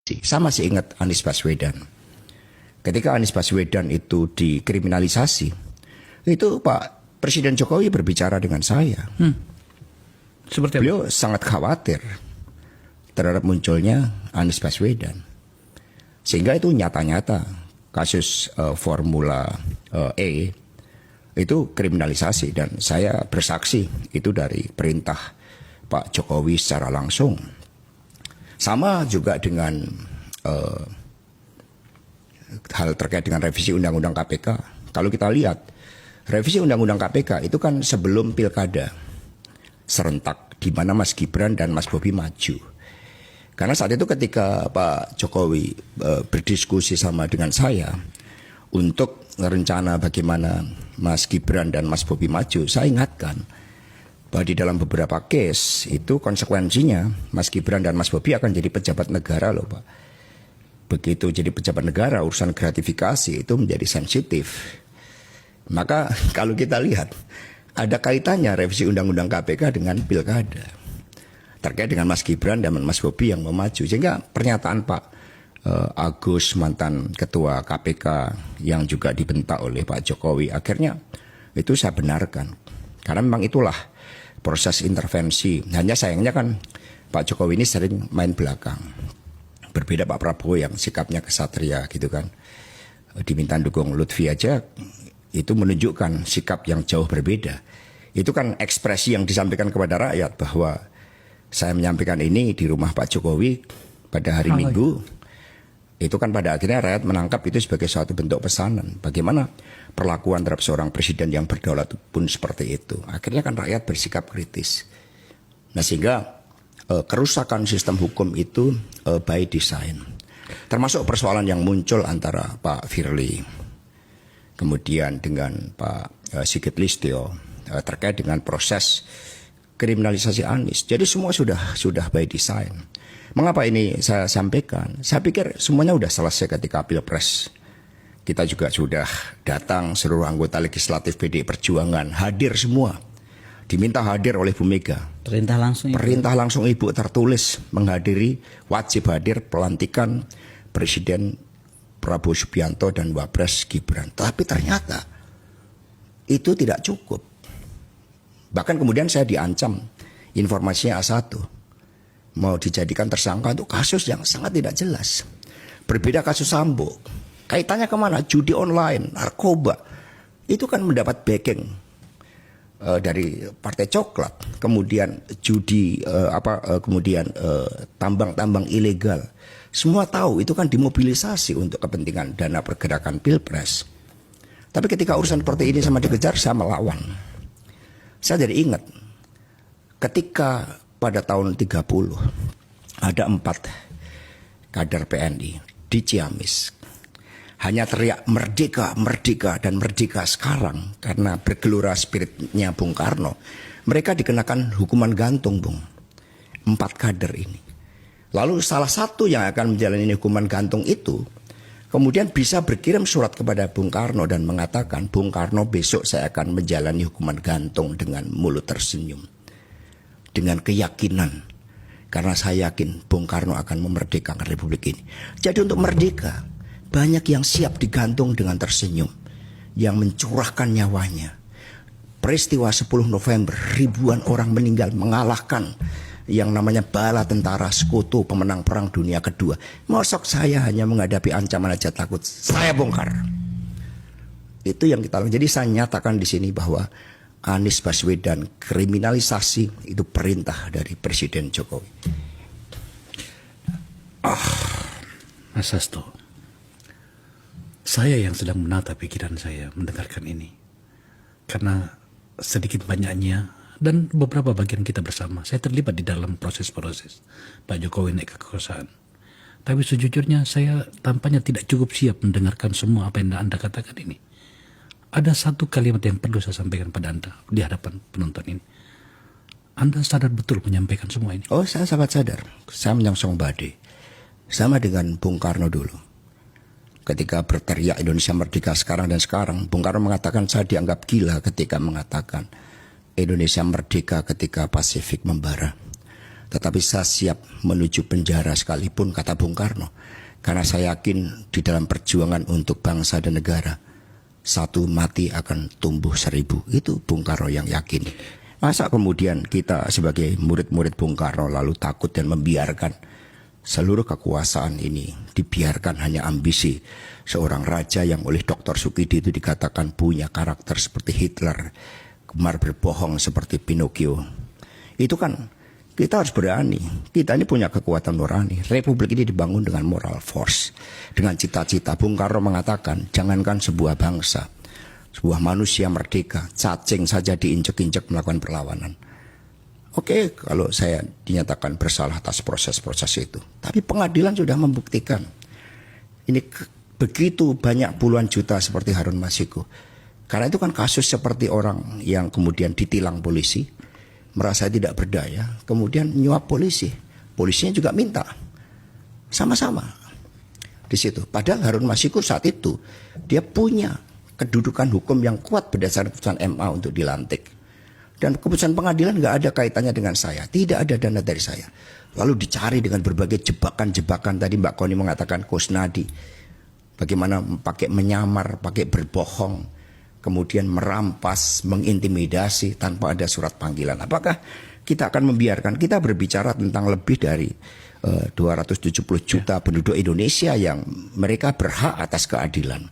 Saya masih ingat Anies Baswedan. Ketika Anies Baswedan itu dikriminalisasi, itu Pak Presiden Jokowi berbicara dengan saya. Seperti apa? Beliau sangat khawatir terhadap munculnya Anies Baswedan. Sehingga itu nyata-nyata kasus Formula E itu kriminalisasi, dan saya bersaksi itu dari perintah Pak Jokowi secara langsung. Sama juga dengan hal terkait dengan revisi Undang-Undang KPK. Kalau kita lihat, revisi Undang-Undang KPK itu kan sebelum pilkada serentak, di mana Mas Gibran dan Mas Bobi maju. Karena saat itu ketika Pak Jokowi berdiskusi sama dengan saya untuk rencana bagaimana Mas Gibran dan Mas Bobi maju, saya ingatkan bahwa di dalam beberapa case itu konsekuensinya Mas Gibran dan Mas Bobi akan jadi pejabat negara loh Pak. Begitu jadi pejabat negara, urusan gratifikasi itu menjadi sensitif. Maka kalau kita lihat, ada kaitannya revisi Undang-Undang KPK dengan pilkada terkait dengan Mas Gibran dan Mas Bobi yang memaju. Sehingga pernyataan Pak Agus, mantan ketua KPK yang juga dibentak oleh Pak Jokowi, akhirnya itu saya benarkan. Karena memang itulah proses intervensi. Hanya sayangnya kan Pak Jokowi ini sering main belakang. Berbeda Pak Prabowo yang sikapnya kesatria gitu kan. Diminta dukung Lutfi aja itu menunjukkan sikap yang jauh berbeda. Itu kan ekspresi yang disampaikan kepada rakyat bahwa saya menyampaikan ini di rumah Pak Jokowi pada hari Minggu. Itu kan pada akhirnya rakyat menangkap itu sebagai suatu bentuk pesanan. Bagaimana perlakuan terhadap seorang presiden yang berdaulat pun seperti itu. Akhirnya kan rakyat bersikap kritis. Nah sehingga kerusakan sistem hukum itu by design. Termasuk persoalan yang muncul antara Pak Firly kemudian dengan Pak Sigit Listio terkait dengan proses kriminalisasi Anies. Jadi semua sudah by design. Mengapa ini saya sampaikan? Saya pikir semuanya sudah selesai ketika Pilpres. Kita juga sudah datang seluruh anggota legislatif PDI Perjuangan, hadir semua. Diminta hadir oleh Bu Mega. Perintah langsung Ibu. Perintah langsung Ibu tertulis menghadiri, wajib hadir pelantikan Presiden Prabowo Subianto dan Wapres Gibran. Tapi ternyata itu tidak cukup. Bahkan kemudian saya diancam informasinya A1. Mau dijadikan tersangka untuk kasus yang sangat tidak jelas. Berbeda kasus Sambo. Kaitannya kemana? Judi online, narkoba. Itu kan mendapat backing dari Partai Coklat. Kemudian judi, kemudian tambang-tambang ilegal. Semua tahu itu kan dimobilisasi untuk kepentingan dana pergerakan Pilpres. Tapi ketika urusan seperti ini sama dikejar, saya melawan. Saya jadi ingat ketika pada tahun 30 ada 4 kader PNI di Ciamis. Hanya teriak merdeka, merdeka, dan merdeka sekarang karena bergelora spiritnya Bung Karno. Mereka dikenakan hukuman gantung, Bung. 4 kader ini. Lalu salah satu yang akan menjalani hukuman gantung itu kemudian bisa berkirim surat kepada Bung Karno dan mengatakan, Bung Karno besok saya akan menjalani hukuman gantung dengan mulut tersenyum. Dengan keyakinan. Karena saya yakin Bung Karno akan memerdekakan Republik ini. Jadi untuk merdeka, banyak yang siap digantung dengan tersenyum. Yang mencurahkan nyawanya. Peristiwa 10 November, ribuan orang meninggal mengalahkan yang namanya bala tentara sekutu pemenang Perang Dunia Kedua. Mosok saya hanya menghadapi ancaman aja takut. Saya bongkar. Itu yang kita lakukan. Jadi saya nyatakan di sini bahwa Anies Baswedan kriminalisasi itu perintah dari Presiden Jokowi. Mas Hasto, saya yang sedang menata pikiran saya mendengarkan ini. Karena sedikit banyaknya dan beberapa bagian kita bersama, saya terlibat di dalam proses-proses Pak Jokowi naik ke kekuasaan. Tapi sejujurnya saya tampaknya tidak cukup siap mendengarkan semua apa yang Anda katakan ini. Ada satu kalimat yang perlu saya sampaikan pada Anda di hadapan penonton ini. Anda sadar betul menyampaikan semua ini? Oh, saya sangat sadar. Saya menyongsong badai. Sama dengan Bung Karno dulu. Ketika berteriak Indonesia merdeka sekarang dan sekarang, Bung Karno mengatakan saya dianggap gila ketika mengatakan Indonesia merdeka ketika Pasifik membara. tetapi saya siap menuju penjara sekalipun, kata Bung Karno. Karena saya yakin di dalam perjuangan untuk bangsa dan negara, satu mati akan tumbuh 1000. Itu Bung Karno yang yakin. Masa kemudian kita sebagai murid-murid Bung Karno lalu takut dan membiarkan seluruh kekuasaan ini dibiarkan hanya ambisi seorang raja yang oleh Dr. Sukidi itu dikatakan punya karakter seperti Hitler, gemar berbohong seperti Pinocchio. Itu kan kita harus berani. Kita ini punya kekuatan nurani. Republik ini dibangun dengan moral force, dengan cita-cita. Bung Karno mengatakan, jangankan sebuah bangsa, sebuah manusia merdeka, cacing saja diinjek-injek melakukan perlawanan. Oke, kalau saya dinyatakan bersalah atas proses-proses itu. Tapi pengadilan sudah membuktikan. Ini begitu banyak puluhan juta seperti Harun Masiku. Karena itu kan kasus seperti orang yang kemudian ditilang polisi, merasa tidak berdaya, kemudian nyuap polisi. Polisinya juga minta. Sama-sama. Di situ. Padahal Harun Masiku saat itu, dia punya kedudukan hukum yang kuat berdasarkan keputusan MA untuk dilantik. Dan keputusan pengadilan nggak ada kaitannya dengan saya. Tidak ada dana dari saya. Lalu dicari dengan berbagai jebakan-jebakan. Tadi Mbak Koni mengatakan Kusnadi. Bagaimana pakai menyamar, pakai berbohong. Kemudian merampas, mengintimidasi tanpa ada surat panggilan. Apakah kita akan membiarkan? Kita berbicara tentang lebih dari 270 juta penduduk Indonesia yang mereka berhak atas keadilan.